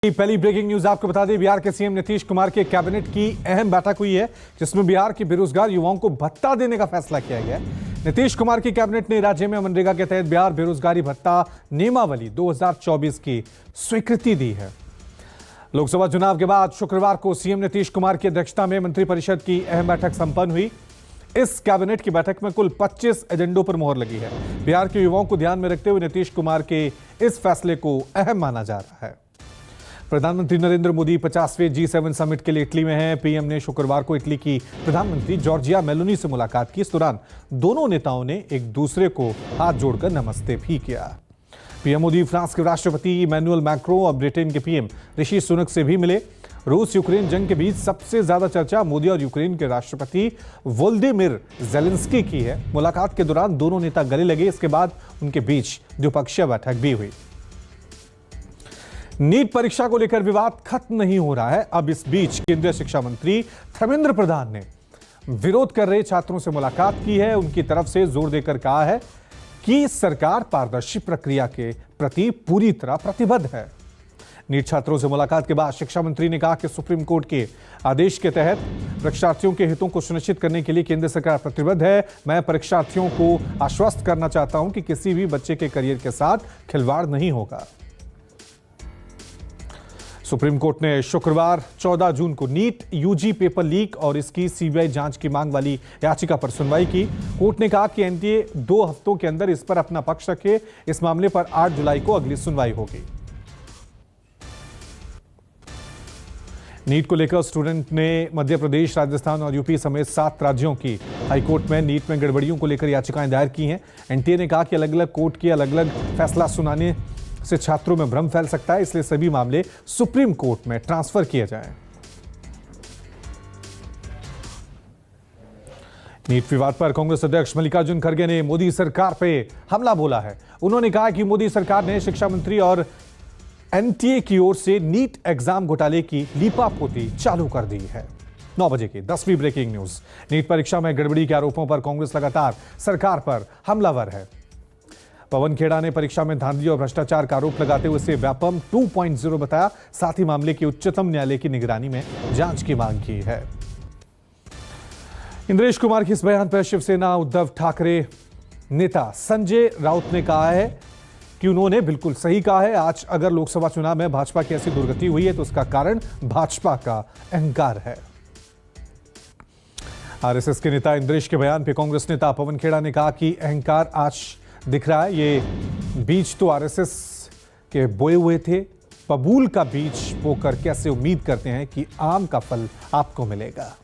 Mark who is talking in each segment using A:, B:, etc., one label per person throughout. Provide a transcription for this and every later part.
A: पहली breaking news आपको बता दें, बिहार के सीएम नीतीश कुमार के कैबिनेट की अहम बैठक हुई है जिसमें बिहार के बेरोजगार युवाओं को भत्ता देने का फैसला किया गया है। नीतीश कुमार की कैबिनेट ने राज्य में मनरेगा के तहत बिहार बेरोजगारी भत्ता नियमावली 2024 की स्वीकृति दी है। लोकसभा चुनाव के बाद शुक्रवार को सीएम नीतीश कुमार की अध्यक्षता में मंत्रिपरिषद की अहम बैठक संपन्न हुई। इस कैबिनेट की बैठक में कुल 25 एजेंडों पर मोहर लगी है। बिहार के युवाओं को ध्यान में रखते हुए नीतीश कुमार के इस फैसले को अहम माना जा रहा है। प्रधानमंत्री नरेंद्र मोदी 50वें G7 समिट के लिए इटली में हैं। पीएम ने शुक्रवार को इटली की प्रधानमंत्री जॉर्जिया मेलोनी से मुलाकात की। इस दौरान दोनों नेताओं ने एक दूसरे को हाथ जोड़कर नमस्ते भी किया। पीएम मोदी फ्रांस के राष्ट्रपति इमैनुअल मैक्रों और ब्रिटेन के पीएम ऋषि सुनक से भी मिले। रूस यूक्रेन जंग के बीच सबसे ज्यादा चर्चा मोदी और यूक्रेन के राष्ट्रपति वोल्दिमिर जेलेंस्की की है। मुलाकात के दौरान दोनों नेता गले लगे। इसके बाद उनके बीच द्विपक्षीय बैठक भी हुई। नीट परीक्षा को लेकर विवाद खत्म नहीं हो रहा है। अब इस बीच केंद्रीय शिक्षा मंत्री धर्मेंद्र प्रधान ने विरोध कर रहे छात्रों से मुलाकात की है। उनकी तरफ से जोर देकर कहा है कि सरकार पारदर्शी प्रक्रिया के प्रति पूरी तरह प्रतिबद्ध है। नीट छात्रों से मुलाकात के बाद शिक्षा मंत्री ने कहा कि सुप्रीम कोर्ट के आदेश के तहत परीक्षार्थियों के हितों को सुनिश्चित करने के लिए केंद्र सरकार प्रतिबद्ध है। मैं परीक्षार्थियों को आश्वस्त करना चाहता हूं कि किसी भी बच्चे के करियर के साथ खिलवाड़ नहीं होगा। सुप्रीम कोर्ट ने शुक्रवार 14 जून को नीट यूजी पेपर लीक और इसकी सीबीआई जांच की मांग वाली याचिका पर सुनवाई की। कोर्ट ने कहा कि एनटीए 2 हफ्तों के अंदर इस पर अपना पक्ष रखे। इस मामले पर 8 जुलाई को अगली सुनवाई होगी। नीट को लेकर स्टूडेंट ने मध्य प्रदेश, राजस्थान और यूपी समेत 7 राज्यों की हाईकोर्ट में नीट में गड़बड़ियों को लेकर याचिकाएं दायर की हैं। एनटीए ने कहा कि अलग अलग कोर्ट के अलग अलग फैसला सुनाने से छात्रों में भ्रम फैल सकता है, इसलिए सभी मामले सुप्रीम कोर्ट में ट्रांसफर किए जाएं। नीट विवाद पर कांग्रेस अध्यक्ष मल्लिकार्जुन खड़गे ने मोदी सरकार पे हमला बोला है। उन्होंने कहा कि मोदी सरकार ने शिक्षा मंत्री और एनटीए की ओर से नीट एग्जाम घोटाले की लीपापोती चालू कर दी है। 9 बजे की 10वीं ब्रेकिंग न्यूज। नीट परीक्षा में गड़बड़ी के आरोपों पर कांग्रेस लगातार सरकार पर हमलावर है। पवन खेड़ा ने परीक्षा में धांधली और भ्रष्टाचार का आरोप लगाते हुए इसे व्यापम 2.0 बताया। साथ ही मामले की उच्चतम न्यायालय की निगरानी में जांच की मांग की है। इंद्रेश कुमार के इस बयान पर शिवसेना उद्धव ठाकरे नेता संजय राउत ने कहा है कि उन्होंने बिल्कुल सही कहा है। आज अगर लोकसभा चुनाव में भाजपा की ऐसी दुर्गति हुई है तो उसका कारण भाजपा का अहंकार है। आरएसएस के नेता इंद्रेश के बयान पर कांग्रेस नेता पवन खेड़ा ने कहा कि अहंकार आज दिख रहा है। ये बीज तो आरएसएस के बोए हुए थे। बबूल का बीज बोकर कैसे उम्मीद करते हैं कि आम का फल आपको मिलेगा।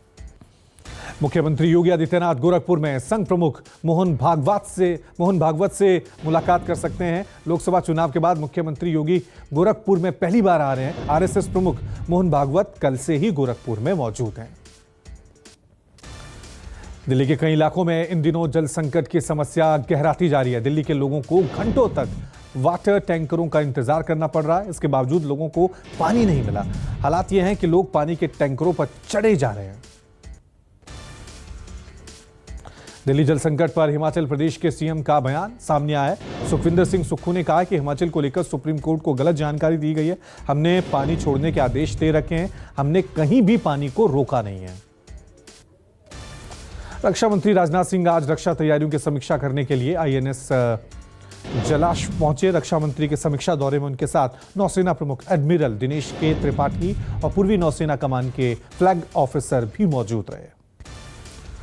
A: मुख्यमंत्री योगी आदित्यनाथ गोरखपुर में संघ प्रमुख मोहन भागवत से मुलाकात कर सकते हैं। लोकसभा चुनाव के बाद मुख्यमंत्री योगी गोरखपुर में पहली बार आ रहे हैं। आरएसएस प्रमुख मोहन भागवत कल से ही गोरखपुर में मौजूद हैं। दिल्ली के कई इलाकों में इन दिनों जल संकट की समस्या गहराती जा रही है। दिल्ली के लोगों को घंटों तक वाटर टैंकरों का इंतजार करना पड़ रहा है। इसके बावजूद लोगों को पानी नहीं मिला। हालात यह हैं कि लोग पानी के टैंकरों पर चढ़े जा रहे हैं। दिल्ली जल संकट पर हिमाचल प्रदेश के सीएम का बयान सामने आया है। सुखविंदर सिंह सुक्खू ने कहा कि हिमाचल को लेकर सुप्रीम कोर्ट को गलत जानकारी दी गई है। हमने पानी छोड़ने के आदेश दे रखे हैं। हमने कहीं भी पानी को रोका नहीं है। रक्षा मंत्री राजनाथ सिंह आज रक्षा तैयारियों की समीक्षा करने के लिए आईएनएस जलाश पहुंचे। रक्षा मंत्री के समीक्षा दौरे में उनके साथ नौसेना प्रमुख एडमिरल दिनेश के त्रिपाठी और पूर्वी नौसेना कमान के फ्लैग ऑफिसर भी मौजूद रहे।